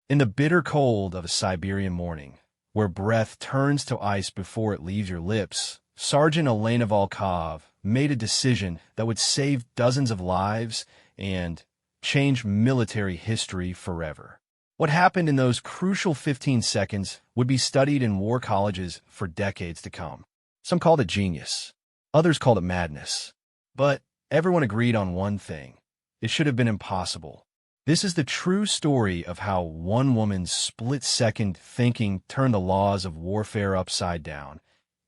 In the bitter cold of a Siberian morning, where breath turns to ice before it leaves your lips, Sergeant Elena Volkov made a decision that would save dozens of lives and change military history forever. What happened in those crucial 15 seconds would be studied in war colleges for decades to come. Some called it genius. Others called it madness. But everyone agreed on one thing. It should have been impossible. This is the true story of how one woman's split-second thinking turned the laws of warfare upside down,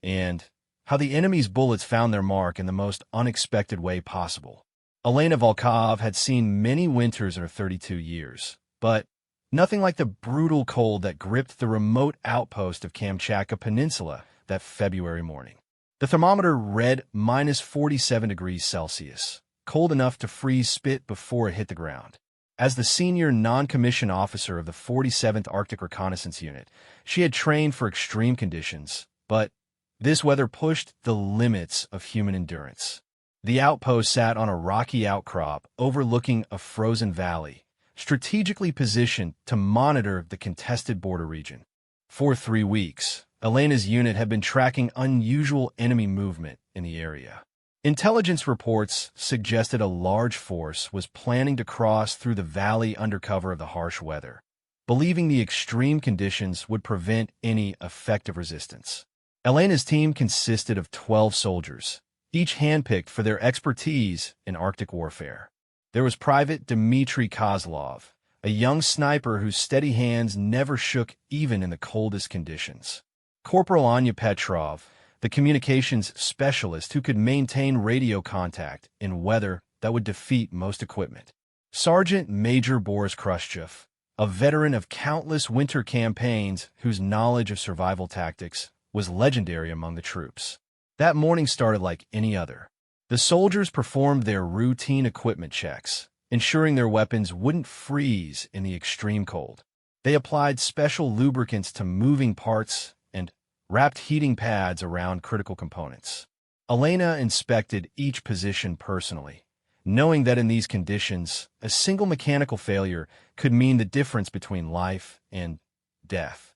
and how the enemy's bullets found their mark in the most unexpected way possible. Elena Volkov had seen many winters in her 32 years, but nothing like the brutal cold that gripped the remote outpost of Kamchatka Peninsula that February morning. The thermometer read -47 degrees Celsius, cold enough to freeze spit before it hit the ground. As the senior non-commissioned officer of the 47th Arctic Reconnaissance Unit, she had trained for extreme conditions, but this weather pushed the limits of human endurance. The outpost sat on a rocky outcrop overlooking a frozen valley, strategically positioned to monitor the contested border region. For 3 weeks, Elena's unit had been tracking unusual enemy movement in the area. Intelligence reports suggested a large force was planning to cross through the valley under cover of the harsh weather, believing the extreme conditions would prevent any effective resistance. Elena's team consisted of 12 soldiers, each handpicked for their expertise in Arctic warfare. There was Private Dmitry Kozlov, a young sniper whose steady hands never shook even in the coldest conditions. Corporal Anya Petrov, the communications specialist who could maintain radio contact in weather that would defeat most equipment. Sergeant Major Boris Khrushchev, a veteran of countless winter campaigns whose knowledge of survival tactics was legendary among the troops. That morning started like any other. The soldiers performed their routine equipment checks, ensuring their weapons wouldn't freeze in the extreme cold. They applied special lubricants to moving parts and wrapped heating pads around critical components. Elena inspected each position personally, knowing that in these conditions, a single mechanical failure could mean the difference between life and death.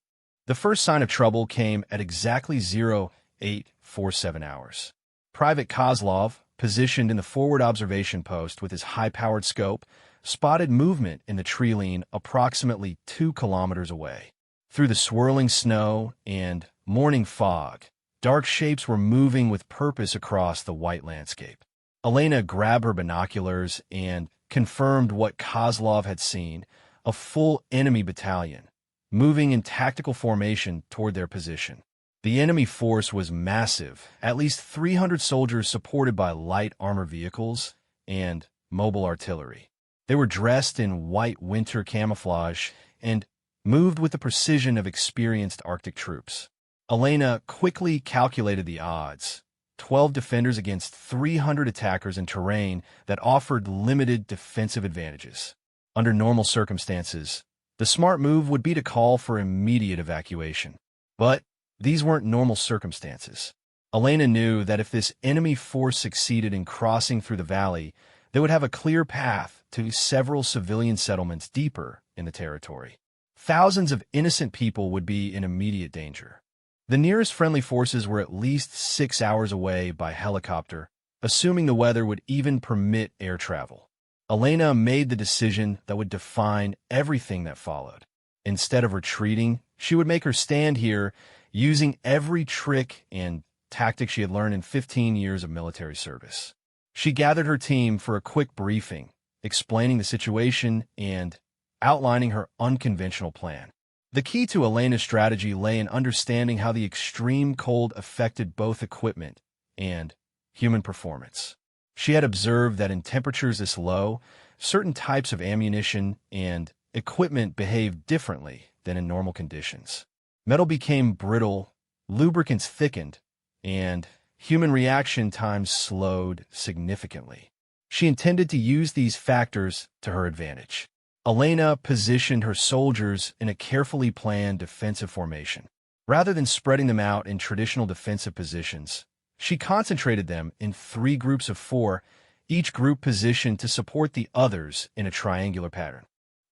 The first sign of trouble came at exactly 0847 hours. Private Kozlov, positioned in the forward observation post with his high-powered scope, spotted movement in the tree line approximately 2 kilometers away. Through the swirling snow and morning fog, dark shapes were moving with purpose across the white landscape. Elena grabbed her binoculars and confirmed what Kozlov had seen, a full enemy battalion, moving in tactical formation toward their position. The enemy force was massive, at least 300 soldiers supported by light armor vehicles and mobile artillery. They were dressed in white winter camouflage and moved with the precision of experienced Arctic troops. Elena quickly calculated the odds: 12 defenders against 300 attackers in terrain that offered limited defensive advantages. Under normal circumstances, the smart move would be to call for immediate evacuation. But these weren't normal circumstances. Elena knew that if this enemy force succeeded in crossing through the valley, they would have a clear path to several civilian settlements deeper in the territory. Thousands of innocent people would be in immediate danger. The nearest friendly forces were at least 6 hours away by helicopter, assuming the weather would even permit air travel. Elena made the decision that would define everything that followed. Instead of retreating, she would make her stand here, using every trick and tactic she had learned in 15 years of military service. She gathered her team for a quick briefing, explaining the situation and outlining her unconventional plan. The key to Elena's strategy lay in understanding how the extreme cold affected both equipment and human performance. She had observed that in temperatures this low, certain types of ammunition and equipment behaved differently than in normal conditions. Metal became brittle, lubricants thickened, and human reaction times slowed significantly. She intended to use these factors to her advantage. Elena positioned her soldiers in a carefully planned defensive formation. Rather than spreading them out in traditional defensive positions, she concentrated them in 3 groups of 4, each group positioned to support the others in a triangular pattern.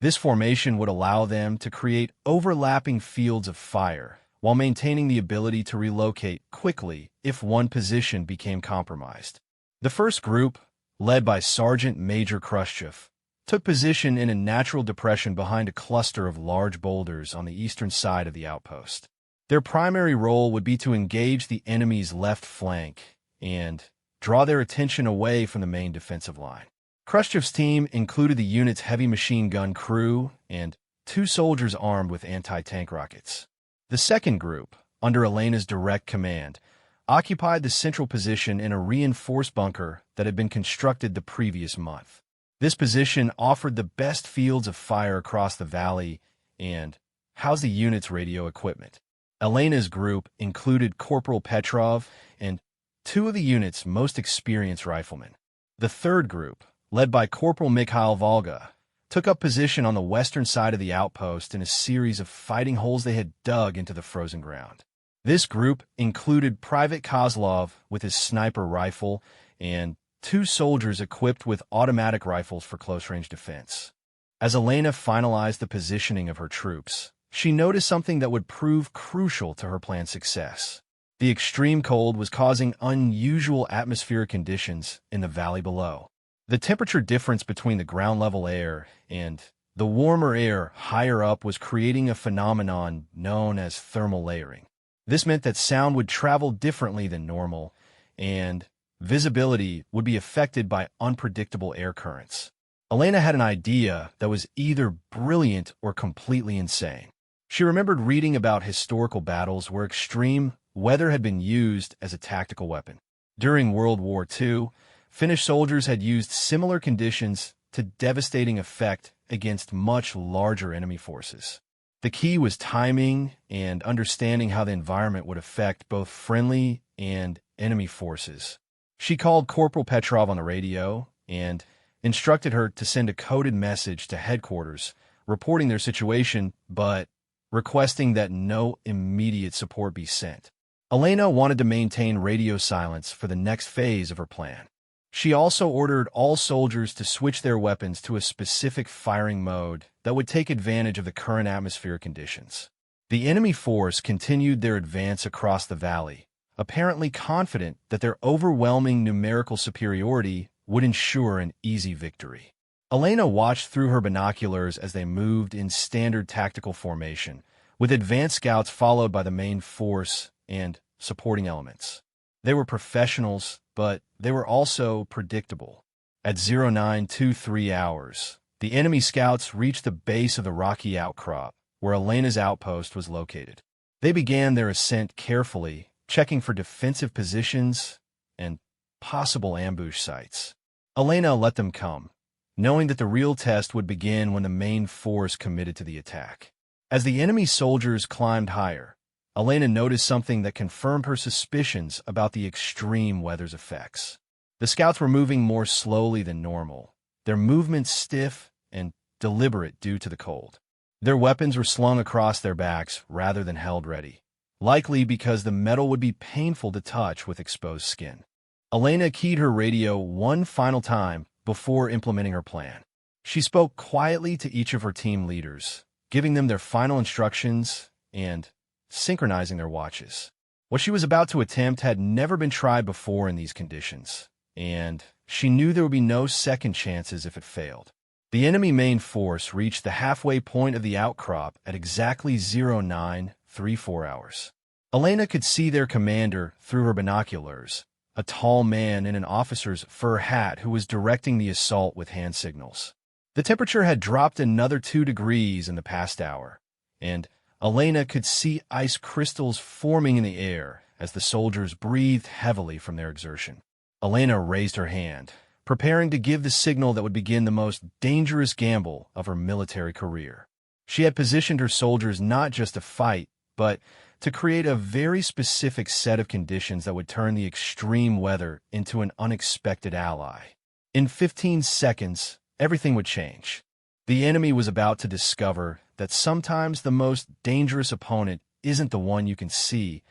This formation would allow them to create overlapping fields of fire, while maintaining the ability to relocate quickly if one position became compromised. The first group, led by Sergeant Major Khrushchev, took position in a natural depression behind a cluster of large boulders on the eastern side of the outpost. Their primary role would be to engage the enemy's left flank and draw their attention away from the main defensive line. Khrushchev's team included the unit's heavy machine gun crew and 2 soldiers armed with anti-tank rockets. The second group, under Elena's direct command, occupied the central position in a reinforced bunker that had been constructed the previous month. This position offered the best fields of fire across the valley and housed the unit's radio equipment. Elena's group included Corporal Petrov and 2 of the unit's most experienced riflemen. The third group, led by Corporal Mikhail Volga, took up position on the western side of the outpost in a series of fighting holes they had dug into the frozen ground. This group included Private Kozlov with his sniper rifle and 2 soldiers equipped with automatic rifles for close-range defense. As Elena finalized the positioning of her troops, she noticed something that would prove crucial to her plan's success. The extreme cold was causing unusual atmospheric conditions in the valley below. The temperature difference between the ground-level air and the warmer air higher up was creating a phenomenon known as thermal layering. This meant that sound would travel differently than normal, and visibility would be affected by unpredictable air currents. Elena had an idea that was either brilliant or completely insane. She remembered reading about historical battles where extreme weather had been used as a tactical weapon. During World War II, Finnish soldiers had used similar conditions to devastating effect against much larger enemy forces. The key was timing and understanding how the environment would affect both friendly and enemy forces. She called Corporal Petrov on the radio and instructed her to send a coded message to headquarters, reporting their situation, but requesting that no immediate support be sent. Elena wanted to maintain radio silence for the next phase of her plan. She also ordered all soldiers to switch their weapons to a specific firing mode that would take advantage of the current atmospheric conditions. The enemy force continued their advance across the valley, apparently confident that their overwhelming numerical superiority would ensure an easy victory. Elena watched through her binoculars as they moved in standard tactical formation, with advanced scouts followed by the main force and supporting elements. They were professionals, but they were also predictable. At 0923 hours, the enemy scouts reached the base of the rocky outcrop, where Elena's outpost was located. They began their ascent carefully, checking for defensive positions and possible ambush sites. Elena let them come, knowing that the real test would begin when the main force committed to the attack. As the enemy soldiers climbed higher, Elena noticed something that confirmed her suspicions about the extreme weather's effects. The scouts were moving more slowly than normal, their movements stiff and deliberate due to the cold. Their weapons were slung across their backs rather than held ready, likely because the metal would be painful to touch with exposed skin. Elena keyed her radio one final time before implementing her plan. She spoke quietly to each of her team leaders, giving them their final instructions and synchronizing their watches. What she was about to attempt had never been tried before in these conditions, and she knew there would be no second chances if it failed. The enemy main force reached the halfway point of the outcrop at exactly 0934 hours. Elena could see their commander through her binoculars, a tall man in an officer's fur hat who was directing the assault with hand signals. The temperature had dropped another 2 degrees in the past hour, and Elena could see ice crystals forming in the air as the soldiers breathed heavily from their exertion. Elena raised her hand, preparing to give the signal that would begin the most dangerous gamble of her military career. She had positioned her soldiers not just to fight, but to create a very specific set of conditions that would turn the extreme weather into an unexpected ally. In 15 seconds, everything would change. The enemy was about to discover that sometimes the most dangerous opponent isn't the one you can see,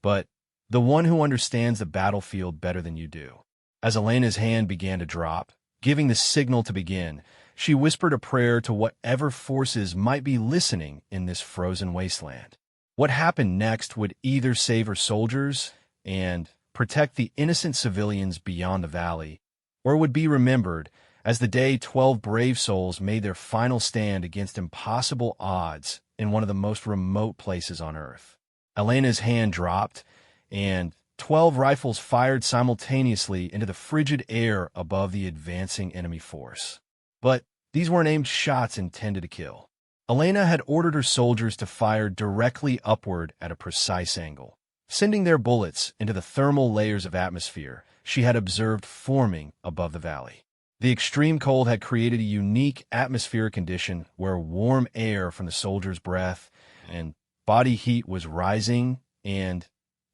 but the one who understands the battlefield better than you do. As Elena's hand began to drop, giving the signal to begin, She whispered a prayer to whatever forces might be listening in this frozen wasteland. What happened next would either save her soldiers and protect the innocent civilians beyond the valley, or would be remembered as the day 12 brave souls made their final stand against impossible odds in one of the most remote places on Earth. Elena's hand dropped, and 12 rifles fired simultaneously into the frigid air above the advancing enemy force. But these weren't aimed shots intended to kill. Elena had ordered her soldiers to fire directly upward at a precise angle, sending their bullets into the thermal layers of atmosphere she had observed forming above the valley. The extreme cold had created a unique atmospheric condition where warm air from the soldiers' breath and body heat was rising and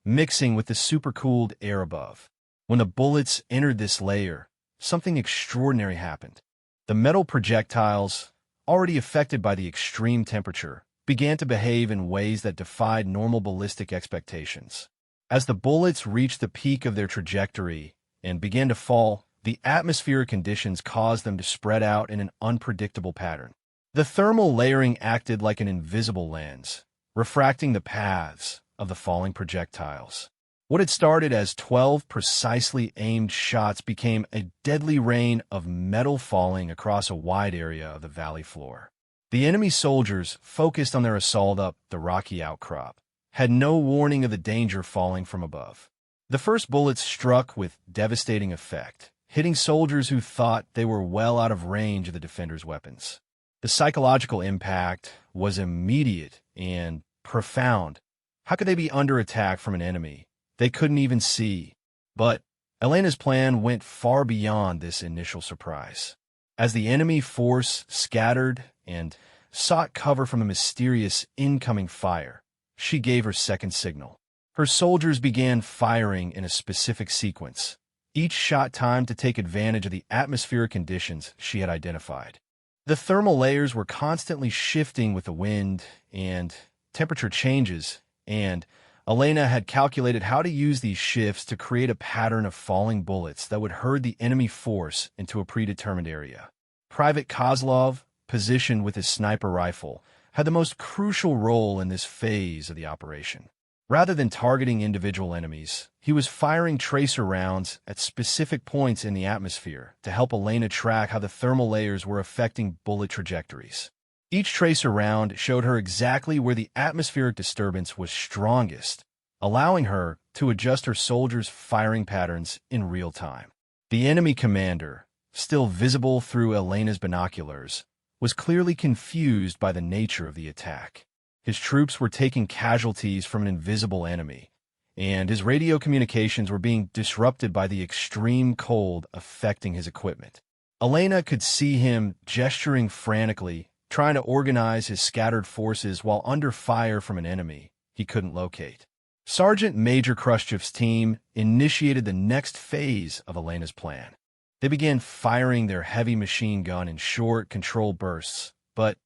mixing with the supercooled air above. When the bullets entered this layer, something extraordinary happened. The metal projectiles, already affected by the extreme temperature, began to behave in ways that defied normal ballistic expectations. As the bullets reached the peak of their trajectory and began to fall, the atmospheric conditions caused them to spread out in an unpredictable pattern. The thermal layering acted like an invisible lens, refracting the paths of the falling projectiles. What had started as 12 precisely aimed shots became a deadly rain of metal falling across a wide area of the valley floor. The enemy soldiers, focused on their assault up the rocky outcrop, had no warning of the danger falling from above. The first bullets struck with devastating effect, hitting soldiers who thought they were well out of range of the defenders' weapons. The psychological impact was immediate and profound. How could they be under attack from an enemy they couldn't even see? But Elena's plan went far beyond this initial surprise. As the enemy force scattered and sought cover from a mysterious incoming fire, she gave her second signal. Her soldiers began firing in a specific sequence, each shot timed to take advantage of the atmospheric conditions she had identified. The thermal layers were constantly shifting with the wind and temperature changes, and Elena had calculated how to use these shifts to create a pattern of falling bullets that would herd the enemy force into a predetermined area. Private Kozlov, positioned with his sniper rifle, had the most crucial role in this phase of the operation. Rather than targeting individual enemies, he was firing tracer rounds at specific points in the atmosphere to help Elena track how the thermal layers were affecting bullet trajectories. Each tracer round showed her exactly where the atmospheric disturbance was strongest, allowing her to adjust her soldiers' firing patterns in real time. The enemy commander, still visible through Elena's binoculars, was clearly confused by the nature of the attack. His troops were taking casualties from an invisible enemy, and his radio communications were being disrupted by the extreme cold affecting his equipment. Elena could see him gesturing frantically, trying to organize his scattered forces while under fire from an enemy he couldn't locate. Sergeant Major Khrushchev's team initiated the next phase of Elena's plan. They began firing their heavy machine gun in short, controlled bursts, but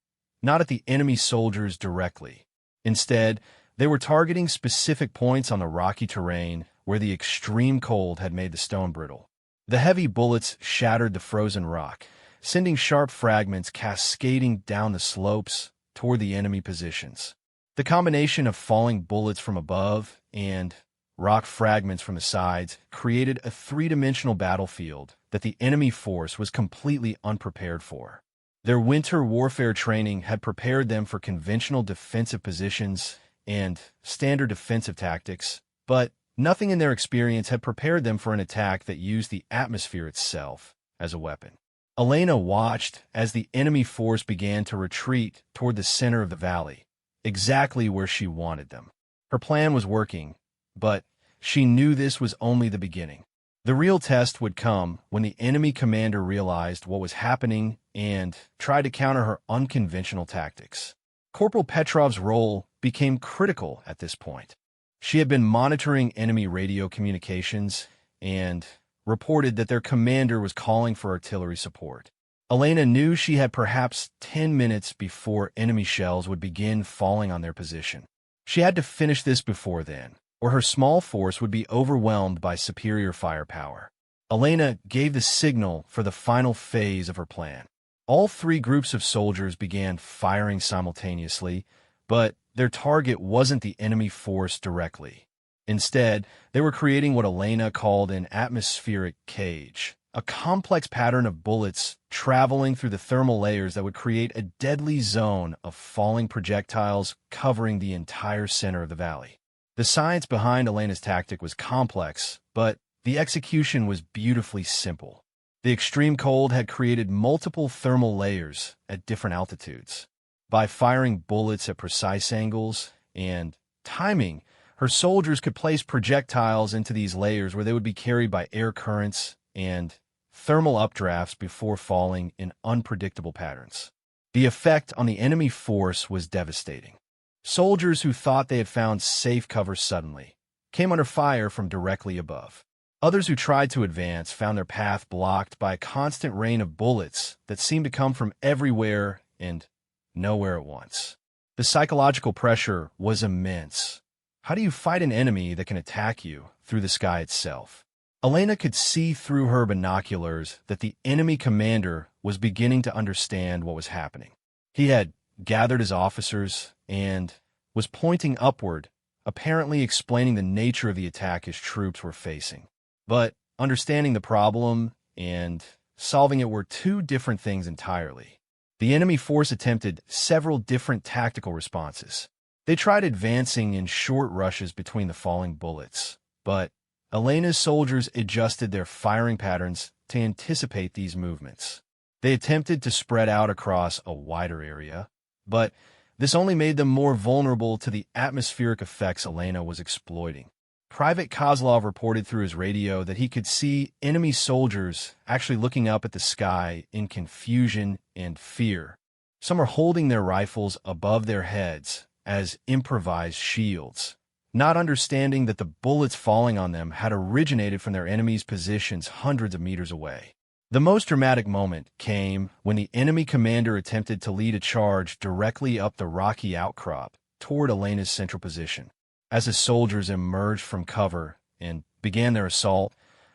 not at the enemy soldiers directly. Instead, they were targeting specific points on the rocky terrain where the extreme cold had made the stone brittle. The heavy bullets shattered the frozen rock, sending sharp fragments cascading down the slopes toward the enemy positions. The combination of falling bullets from above and rock fragments from the sides created a three-dimensional battlefield that the enemy force was completely unprepared for. Their winter warfare training had prepared them for conventional defensive positions and standard defensive tactics, but nothing in their experience had prepared them for an attack that used the atmosphere itself as a weapon. Elena watched as the enemy force began to retreat toward the center of the valley, exactly where she wanted them. Her plan was working, but she knew this was only the beginning. The real test would come when the enemy commander realized what was happening and tried to counter her unconventional tactics. Corporal Petrov's role became critical at this point. She had been monitoring enemy radio communications and reported that their commander was calling for artillery support. Elena knew she had perhaps 10 minutes before enemy shells would begin falling on their position. She had to finish this before then, or her small force would be overwhelmed by superior firepower. Elena gave the signal for the final phase of her plan. All three groups of soldiers began firing simultaneously, but their target wasn't the enemy force directly. Instead, they were creating what Elena called an atmospheric cage, a complex pattern of bullets traveling through the thermal layers that would create a deadly zone of falling projectiles covering the entire center of the valley. The science behind Elena's tactic was complex, but the execution was beautifully simple. The extreme cold had created multiple thermal layers at different altitudes. By firing bullets at precise angles and timing, her soldiers could place projectiles into these layers where they would be carried by air currents and thermal updrafts before falling in unpredictable patterns. The effect on the enemy force was devastating. Soldiers who thought they had found safe cover suddenly came under fire from directly above. Others who tried to advance found their path blocked by a constant rain of bullets that seemed to come from everywhere and nowhere at once. The psychological pressure was immense. How do you fight an enemy that can attack you through the sky itself? Elena could see through her binoculars that the enemy commander was beginning to understand what was happening. He had gathered his officers and was pointing upward, apparently explaining the nature of the attack his troops were facing. But understanding the problem and solving it were two different things entirely. The enemy force attempted several different tactical responses. They tried advancing in short rushes between the falling bullets, but Elena's soldiers adjusted their firing patterns to anticipate these movements. They attempted to spread out across a wider area, but this only made them more vulnerable to the atmospheric effects Elena was exploiting. Private Kozlov reported through his radio that he could see enemy soldiers actually looking up at the sky in confusion and fear. Some were holding their rifles above their heads as improvised shields, not understanding that the bullets falling on them had originated from their enemy's positions hundreds of meters away. The most dramatic moment came when the enemy commander attempted to lead a charge directly up the rocky outcrop toward Elena's central position. As his soldiers emerged from cover and began their assault,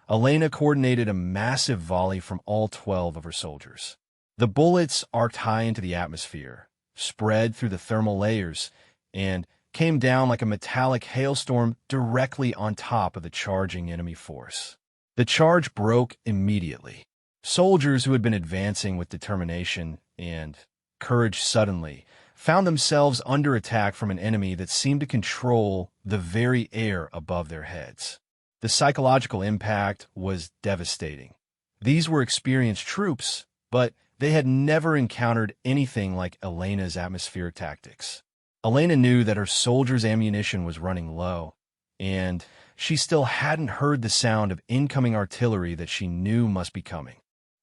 Elena coordinated a massive volley from all 12 of her soldiers. The bullets arced high into the atmosphere, spread through the thermal layers, and came down like a metallic hailstorm directly on top of the charging enemy force. The charge broke immediately. Soldiers who had been advancing with determination and courage suddenly found themselves under attack from an enemy that seemed to control the very air above their heads. The psychological impact was devastating. These were experienced troops, but they had never encountered anything like Elena's atmospheric tactics. Elena knew that her soldiers' ammunition was running low, and she still hadn't heard the sound of incoming artillery that she knew must be coming.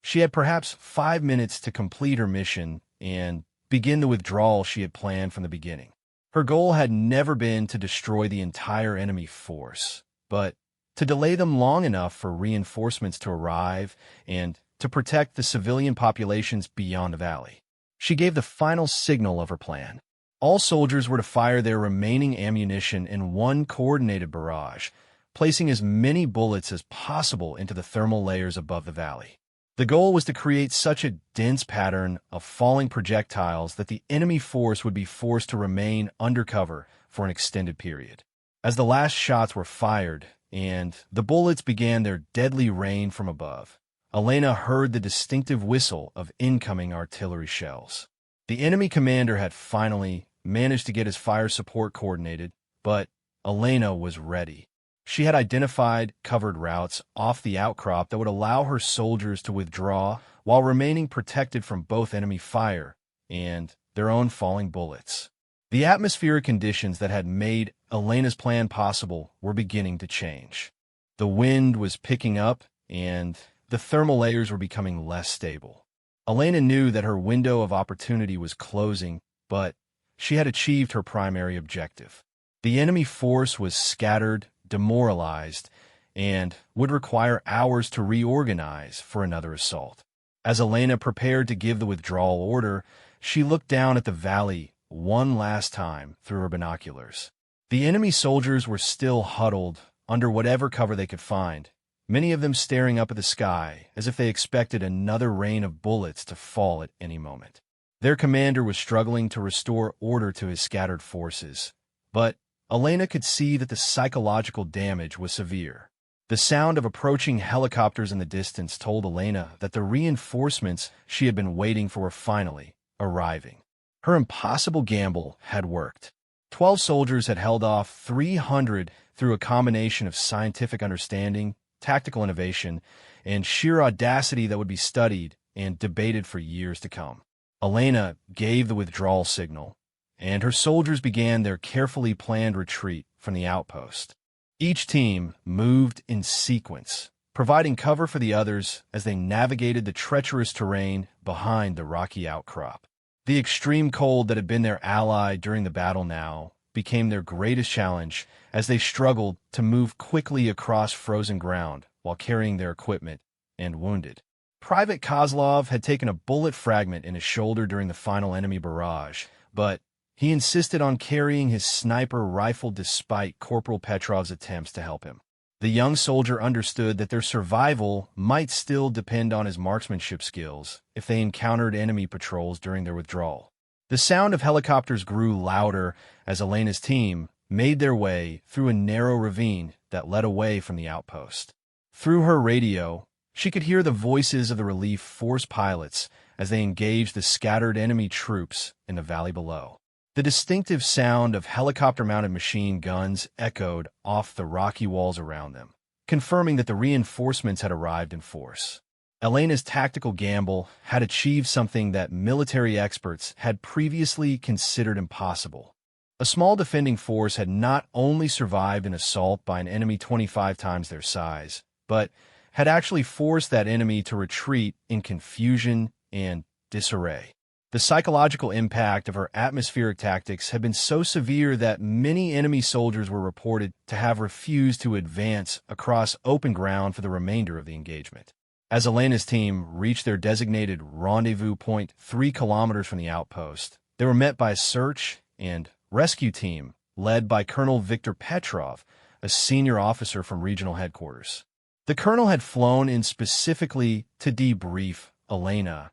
She had perhaps 5 minutes to complete her mission and begin the withdrawal she had planned from the beginning. Her goal had never been to destroy the entire enemy force, but to delay them long enough for reinforcements to arrive and to protect the civilian populations beyond the valley. She gave the final signal of her plan. All soldiers were to fire their remaining ammunition in one coordinated barrage, placing as many bullets as possible into the thermal layers above the valley. The goal was to create such a dense pattern of falling projectiles that the enemy force would be forced to remain undercover for an extended period. As the last shots were fired and the bullets began their deadly rain from above, Elena heard the distinctive whistle of incoming artillery shells. The enemy commander had finally managed to get his fire support coordinated, but Elena was ready. She had identified covered routes off the outcrop that would allow her soldiers to withdraw while remaining protected from both enemy fire and their own falling bullets. The atmospheric conditions that had made Elena's plan possible were beginning to change. The wind was picking up and the thermal layers were becoming less stable. Elena knew that her window of opportunity was closing, but she had achieved her primary objective. The enemy force was scattered, demoralized, and would require hours to reorganize for another assault. As Elena prepared to give the withdrawal order, she looked down at the valley one last time through her binoculars. The enemy soldiers were still huddled under whatever cover they could find, many of them staring up at the sky as if they expected another rain of bullets to fall at any moment. Their commander was struggling to restore order to his scattered forces, but Elena could see that the psychological damage was severe. The sound of approaching helicopters in the distance told Elena that the reinforcements she had been waiting for were finally arriving. Her impossible gamble had worked. 12 soldiers had held off 300 through a combination of scientific understanding, tactical innovation, and sheer audacity that would be studied and debated for years to come. Elena gave the withdrawal signal, and her soldiers began their carefully planned retreat from the outpost. Each team moved in sequence, providing cover for the others as they navigated the treacherous terrain behind the rocky outcrop. The extreme cold that had been their ally during the battle now became their greatest challenge as they struggled to move quickly across frozen ground while carrying their equipment and wounded. Private Kozlov had taken a bullet fragment in his shoulder during the final enemy barrage, but he insisted on carrying his sniper rifle despite Corporal Petrov's attempts to help him. The young soldier understood that their survival might still depend on his marksmanship skills if they encountered enemy patrols during their withdrawal. The sound of helicopters grew louder as Elena's team made their way through a narrow ravine that led away from the outpost. Through her radio, she could hear the voices of the relief force pilots as they engaged the scattered enemy troops in the valley below. The distinctive sound of helicopter-mounted machine guns echoed off the rocky walls around them, confirming that the reinforcements had arrived in force. Elena's tactical gamble had achieved something that military experts had previously considered impossible. A small defending force had not only survived an assault by an enemy 25 times their size, but had actually forced that enemy to retreat in confusion and disarray. The psychological impact of her atmospheric tactics had been so severe that many enemy soldiers were reported to have refused to advance across open ground for the remainder of the engagement. As Elena's team reached their designated rendezvous point 3 kilometers from the outpost, they were met by a search and rescue team led by Colonel Viktor Petrov, a senior officer from regional headquarters. The colonel had flown in specifically to debrief Elena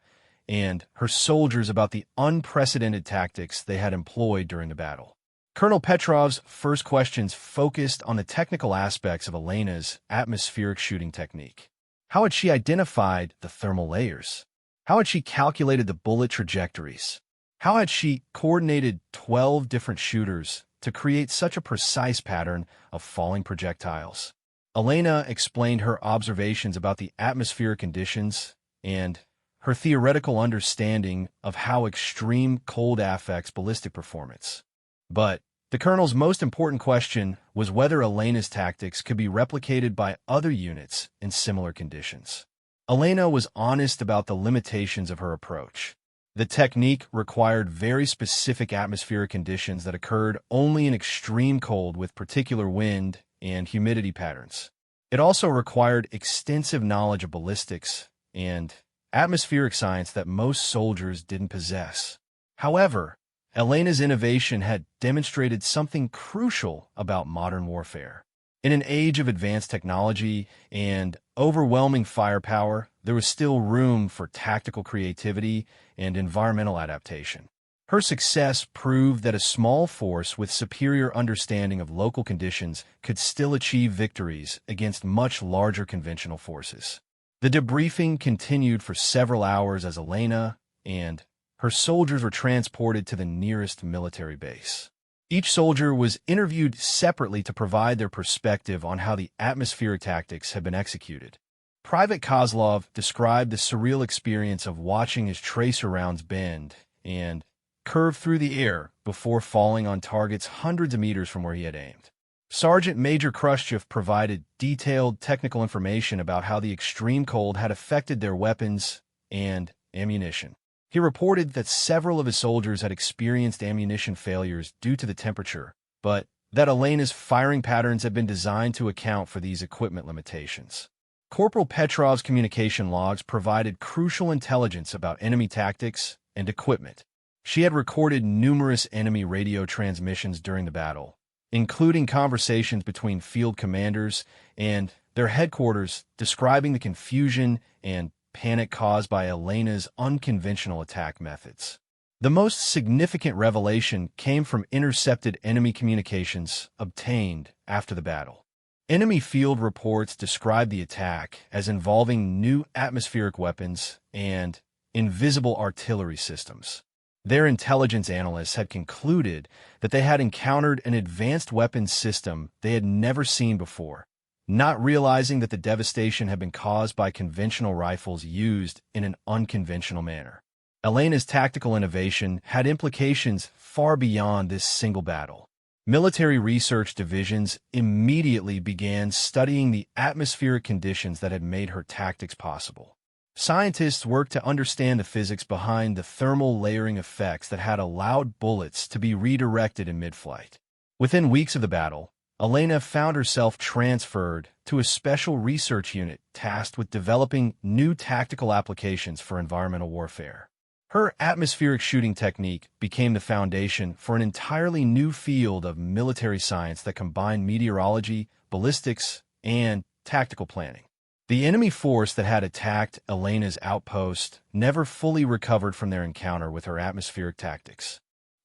and her soldiers about the unprecedented tactics they had employed during the battle. Colonel Petrov's first questions focused on the technical aspects of Elena's atmospheric shooting technique. How had she identified the thermal layers? How had she calculated the bullet trajectories? How had she coordinated 12 different shooters to create such a precise pattern of falling projectiles? Elena explained her observations about the atmospheric conditions and her theoretical understanding of how extreme cold affects ballistic performance. But the colonel's most important question was whether Elena's tactics could be replicated by other units in similar conditions. Elena was honest about the limitations of her approach. The technique required very specific atmospheric conditions that occurred only in extreme cold with particular wind and humidity patterns. It also required extensive knowledge of ballistics and atmospheric science that most soldiers didn't possess. However, Elena's innovation had demonstrated something crucial about modern warfare. In an age of advanced technology and overwhelming firepower, there was still room for tactical creativity and environmental adaptation. Her success proved that a small force with superior understanding of local conditions could still achieve victories against much larger conventional forces. The debriefing continued for several hours as Elena and her soldiers were transported to the nearest military base. Each soldier was interviewed separately to provide their perspective on how the atmospheric tactics had been executed. Private Kozlov described the surreal experience of watching his tracer rounds bend and curve through the air before falling on targets hundreds of meters from where he had aimed. Sergeant Major Khrushchev provided detailed technical information about how the extreme cold had affected their weapons and ammunition. He reported that several of his soldiers had experienced ammunition failures due to the temperature, but that Elena's firing patterns had been designed to account for these equipment limitations. Corporal Petrov's communication logs provided crucial intelligence about enemy tactics and equipment. She had recorded numerous enemy radio transmissions during the battle, including conversations between field commanders and their headquarters, describing the confusion and panic caused by Elena's unconventional attack methods. The most significant revelation came from intercepted enemy communications obtained after the battle. Enemy field reports described the attack as involving new atmospheric weapons and invisible artillery systems. Their intelligence analysts had concluded that they had encountered an advanced weapons system they had never seen before, not realizing that the devastation had been caused by conventional rifles used in an unconventional manner. Elena's tactical innovation had implications far beyond this single battle. Military research divisions immediately began studying the atmospheric conditions that had made her tactics possible. Scientists worked to understand the physics behind the thermal layering effects that had allowed bullets to be redirected in mid-flight. Within weeks of the battle, Elena found herself transferred to a special research unit tasked with developing new tactical applications for environmental warfare. Her atmospheric shooting technique became the foundation for an entirely new field of military science that combined meteorology, ballistics, and tactical planning. The enemy force that had attacked Elena's outpost never fully recovered from their encounter with her atmospheric tactics.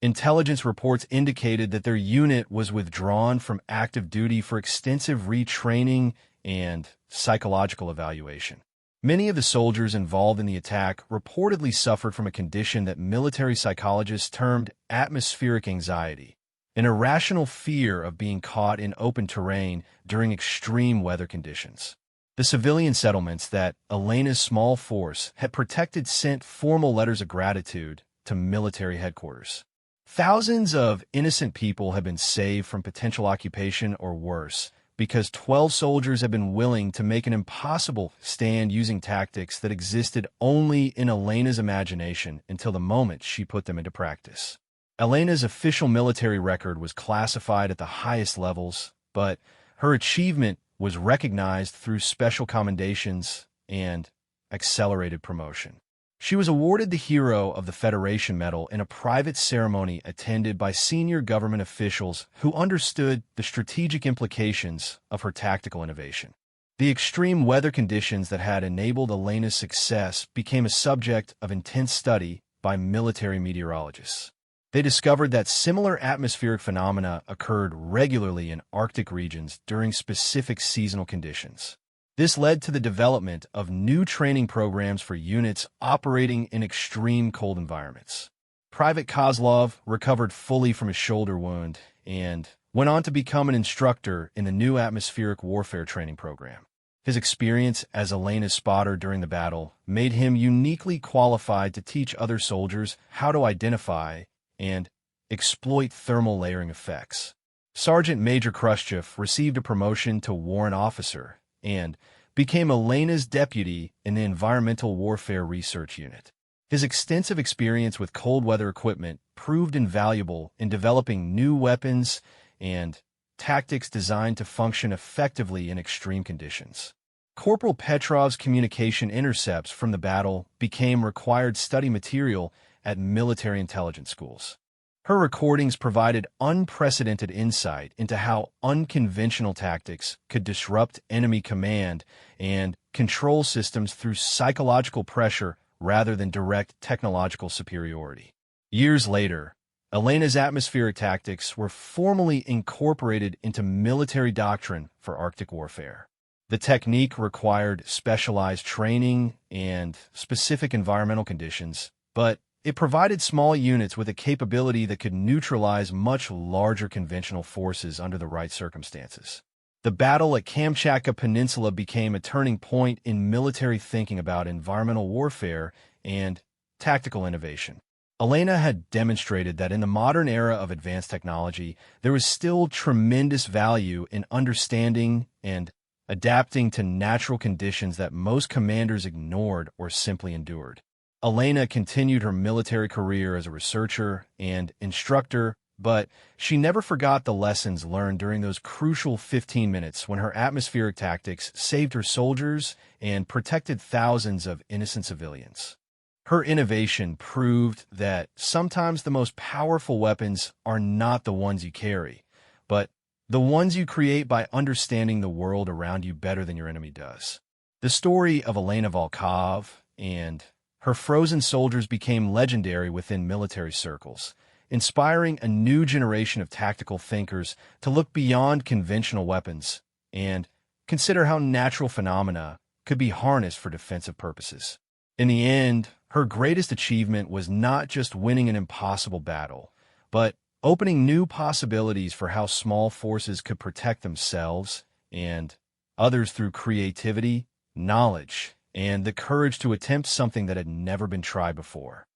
Intelligence reports indicated that their unit was withdrawn from active duty for extensive retraining and psychological evaluation. Many of the soldiers involved in the attack reportedly suffered from a condition that military psychologists termed atmospheric anxiety, an irrational fear of being caught in open terrain during extreme weather conditions. The civilian settlements that Elena's small force had protected sent formal letters of gratitude to military headquarters. Thousands of innocent people had been saved from potential occupation or worse because 12 soldiers had been willing to make an impossible stand using tactics that existed only in Elena's imagination until the moment she put them into practice. Elena's official military record was classified at the highest levels, but her achievement was recognized through special commendations and accelerated promotion. She was awarded the Hero of the Federation Medal in a private ceremony attended by senior government officials who understood the strategic implications of her tactical innovation. The extreme weather conditions that had enabled Elena's success became a subject of intense study by military meteorologists. They discovered that similar atmospheric phenomena occurred regularly in Arctic regions during specific seasonal conditions. This led to the development of new training programs for units operating in extreme cold environments. Private Kozlov recovered fully from his shoulder wound and went on to become an instructor in the new atmospheric warfare training program. His experience as Elena's spotter during the battle made him uniquely qualified to teach other soldiers how to identify and exploit thermal layering effects. Sergeant Major Khrushchev received a promotion to warrant officer and became Elena's deputy in the Environmental Warfare Research Unit. His extensive experience with cold weather equipment proved invaluable in developing new weapons and tactics designed to function effectively in extreme conditions. Corporal Petrov's communication intercepts from the battle became required study material at military intelligence schools. Her recordings provided unprecedented insight into how unconventional tactics could disrupt enemy command and control systems through psychological pressure rather than direct technological superiority. Years later, Elena's atmospheric tactics were formally incorporated into military doctrine for Arctic warfare. The technique required specialized training and specific environmental conditions, but it provided small units with a capability that could neutralize much larger conventional forces under the right circumstances. The battle at Kamchatka Peninsula became a turning point in military thinking about environmental warfare and tactical innovation. Elena had demonstrated that in the modern era of advanced technology, there was still tremendous value in understanding and adapting to natural conditions that most commanders ignored or simply endured. Elena continued her military career as a researcher and instructor, but she never forgot the lessons learned during those crucial 15 minutes when her atmospheric tactics saved her soldiers and protected thousands of innocent civilians. Her innovation proved that sometimes the most powerful weapons are not the ones you carry, but The ones you create by understanding the world around you better than your enemy does. The story of Elena Volkov and her frozen soldiers became legendary within military circles, inspiring a new generation of tactical thinkers to look beyond conventional weapons and consider how natural phenomena could be harnessed for defensive purposes. In the end, her greatest achievement was not just winning an impossible battle, but opening new possibilities for how small forces could protect themselves and others through creativity, knowledge, and the courage to attempt something that had never been tried before.